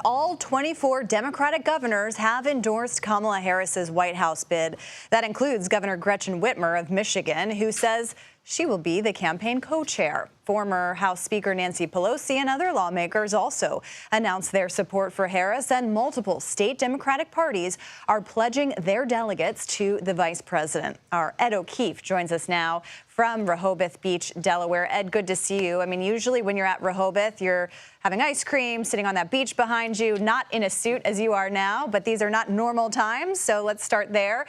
All 24 Democratic governors have endorsed Kamala Harris's White House bid. That includes Governor Gretchen Whitmer of Michigan, who says she will be the campaign co-chair. Former House Speaker Nancy Pelosi and other lawmakers also announced their support for Harris, and multiple state Democratic parties are pledging their delegates to the vice president. Our Ed O'Keefe joins us now from Rehoboth Beach, Delaware. Ed, good to see you. I mean, usually when you're at Rehoboth, you're having ice cream, sitting on that beach behind you, not in a suit as you are now, but these are not normal times, so let's start there.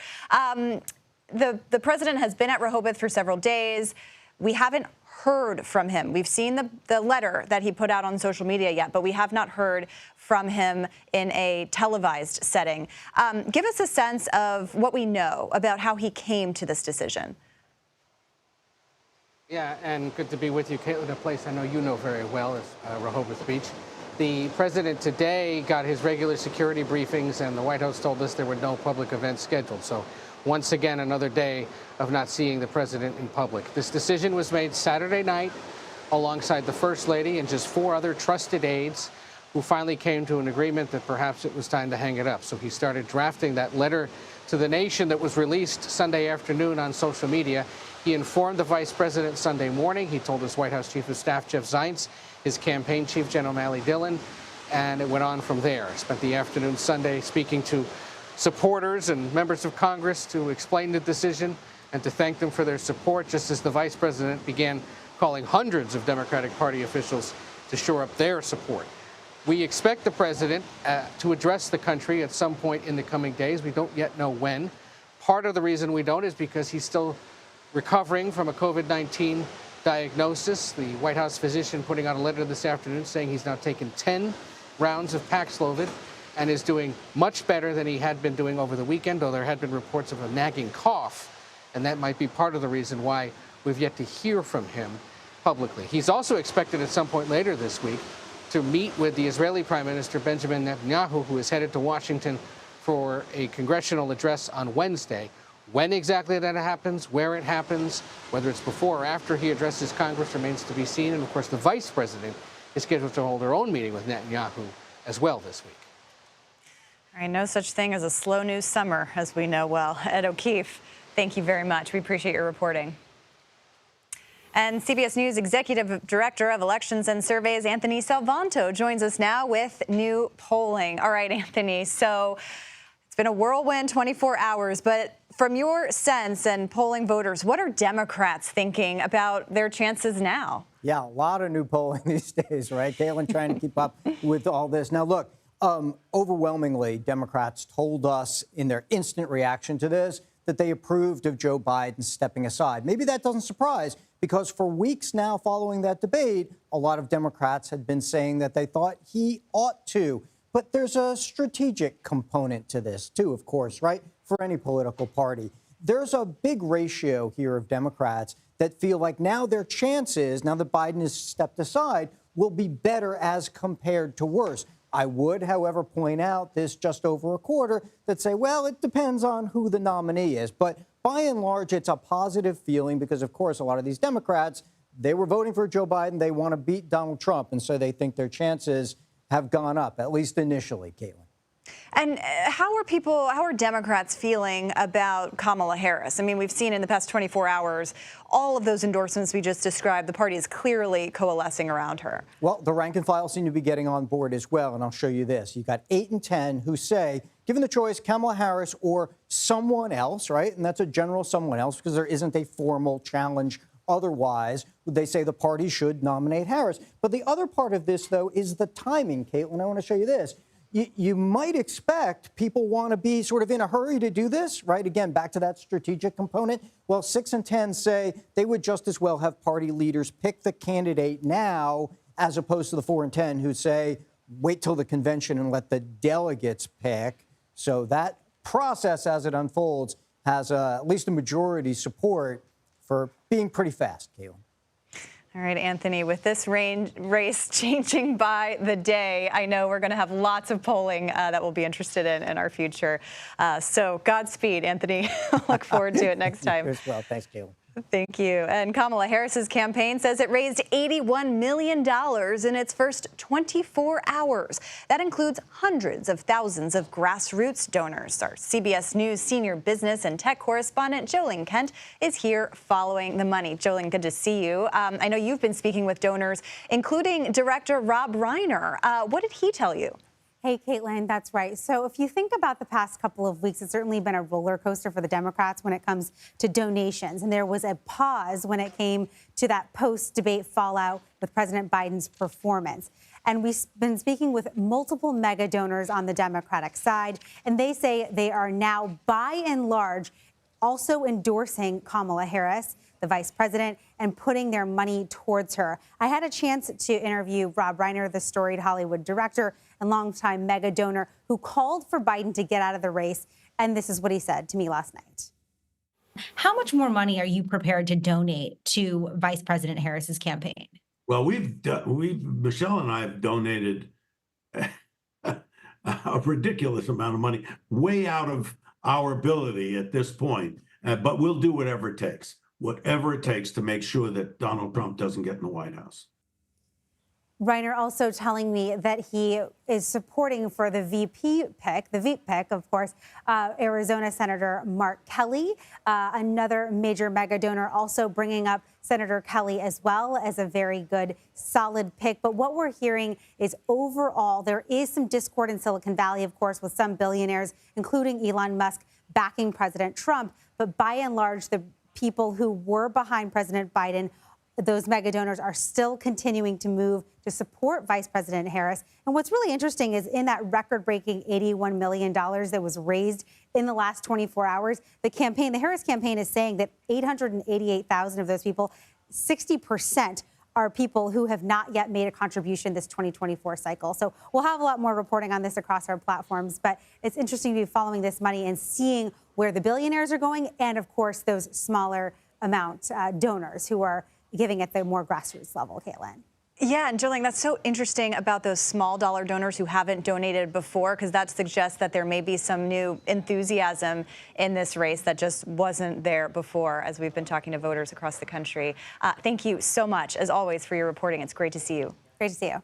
The president has been at Rehoboth for several days. We haven't heard from him. We've seen the letter that he put out on social media yet, but we have not heard from him in a televised setting. Give us a sense of what we know about how he came to this decision. Yeah, and good to be with you, Caitlin, a place I know you know very well is Rehoboth Beach. The president today got his regular security briefings, and the White House told us there were no public events scheduled. So once again, another day of not seeing the president in public. This decision was made Saturday night alongside the First Lady and just 4 other trusted aides who finally came to an agreement that perhaps it was time to hang it up. So he started drafting that letter to the nation that was released Sunday afternoon on social media. He informed the vice president Sunday morning. He told his White House Chief of Staff, Jeff Zients, his campaign chief, Jen O'Malley Dillon, and it went on from there. Spent the afternoon Sunday speaking to supporters and members of Congress to explain the decision and to thank them for their support, just as the vice president began calling hundreds of Democratic Party officials to shore up their support. We expect the president to address the country at some point in the coming days. We don't yet know when. Part of the reason we don't is because he's still recovering from a COVID-19 diagnosis. The White House physician putting out a letter this afternoon saying he's now taken 10 rounds of Paxlovid and is doing much better than he had been doing over the weekend, though there had been reports of a nagging cough, and that might be part of the reason why we've yet to hear from him publicly. He's also expected at some point later this week to meet with the Israeli Prime Minister Benjamin Netanyahu, who is headed to Washington for a congressional address on Wednesday. When exactly that happens, where it happens, whether it's before or after he addresses Congress remains to be seen. And of course, the vice president is scheduled to hold her own meeting with Netanyahu as well this week. All right, no such thing as a slow news summer, as we know well. Ed O'Keefe, thank you very much. We appreciate your reporting. And CBS News Executive Director of Elections and Surveys, Anthony Salvanto, joins us now with new polling. All right, Anthony, so it's been a whirlwind 24 hours, but from your sense and polling voters, what are Democrats thinking about their chances now? Yeah, a lot of new polling these days, right? Caitlin trying to keep up with all this. Now, look, overwhelmingly, Democrats told us in their instant reaction to this that they approved of Joe Biden stepping aside. Maybe that doesn't surprise, because for weeks now following that debate, a lot of Democrats had been saying that they thought he ought to. But there's a strategic component to this, too, of course, right, for any political party. There's a big ratio here of Democrats that feel like now their chances, now that Biden has stepped aside, will be better as compared to worse. I would, however, point out this just over a quarter that say, well, it depends on who the nominee is. But by and large, it's a positive feeling because, of course, a lot of these Democrats, they were voting for Joe Biden. They want to beat Donald Trump. And so they think their chances have gone up, at least initially, Caitlin. And how are Democrats feeling about Kamala Harris? I mean, we've seen in the past 24 hours, all of those endorsements we just described, the party is clearly coalescing around her. Well, the rank and file seem to be getting on board as well, and I'll show you this. You've got 8 and 10 who say, given the choice, Kamala Harris or someone else, right? And that's a general someone else because there isn't a formal challenge otherwise. They say the party should nominate Harris. But the other part of this, though, is the timing, Caitlin. I want to show you this. You might expect people want to be sort of in a hurry to do this, right? Again, back to that strategic component. Well, 6 and 10 say they would just as well have party leaders pick the candidate now as opposed to the 4 and 10 who say, wait till the convention and let the delegates pick. So that process as it unfolds has at least a majority support for being pretty fast, Caitlin. All right, Anthony, with this race changing by the day, I know we're going to have lots of polling that we'll be interested in our future. So Godspeed, Anthony. Look forward to it next time. Well, thanks, Caitlin. Thank you. And Kamala Harris's campaign says it raised $81 million in its first 24 hours. That includes hundreds of thousands of grassroots donors. Our CBS News senior business and tech correspondent Ling is here following the money. Ling, good to see you. I know you've been speaking with donors, including director Rob Reiner. What did he tell you? Hey, Caitlin, that's right. So if you think about the past couple of weeks, it's certainly been a roller coaster for the Democrats when it comes to donations. And there was a pause when it came to that post-debate fallout with President Biden's performance. And we've been speaking with multiple mega donors on the Democratic side, and they say they are now, by and large, also endorsing Kamala Harris, the vice president, and putting their money towards her. I had a chance to interview Rob Reiner, the storied Hollywood director and longtime mega donor who called for Biden to get out of the race. And this is what he said to me last night. How much more money are you prepared to donate to Vice President Harris's campaign? Well, Michelle and I have donated a ridiculous amount of money, way out of our ability at this point. But we'll do whatever it takes to make sure that Donald Trump doesn't get in the White House. Reiner also telling me that he is supporting for the VP pick, of course, Arizona Senator Mark Kelly, another major mega donor, also bringing up Senator Kelly as well as a very good, solid pick. But what we're hearing is overall, there is some discord in Silicon Valley, of course, with some billionaires, including Elon Musk, backing President Trump. But by and large, the people who were behind President Biden, those mega donors, are still continuing to move to support Vice President Harris. And what's really interesting is in that record-breaking $81 million that was raised in the last 24 hours, the Harris campaign is saying that 888,000 of those people, 60%, are people who have not yet made a contribution this 2024 cycle. So we'll have a lot more reporting on this across our platforms, but it's interesting to be following this money and seeing where the billionaires are going and, of course, those smaller amount donors who are giving at the more grassroots level, Caitlin. Yeah, and Ling, that's so interesting about those small dollar donors who haven't donated before, because that suggests that there may be some new enthusiasm in this race that just wasn't there before, as we've been talking to voters across the country. Thank you so much, as always, for your reporting. It's great to see you. Great to see you.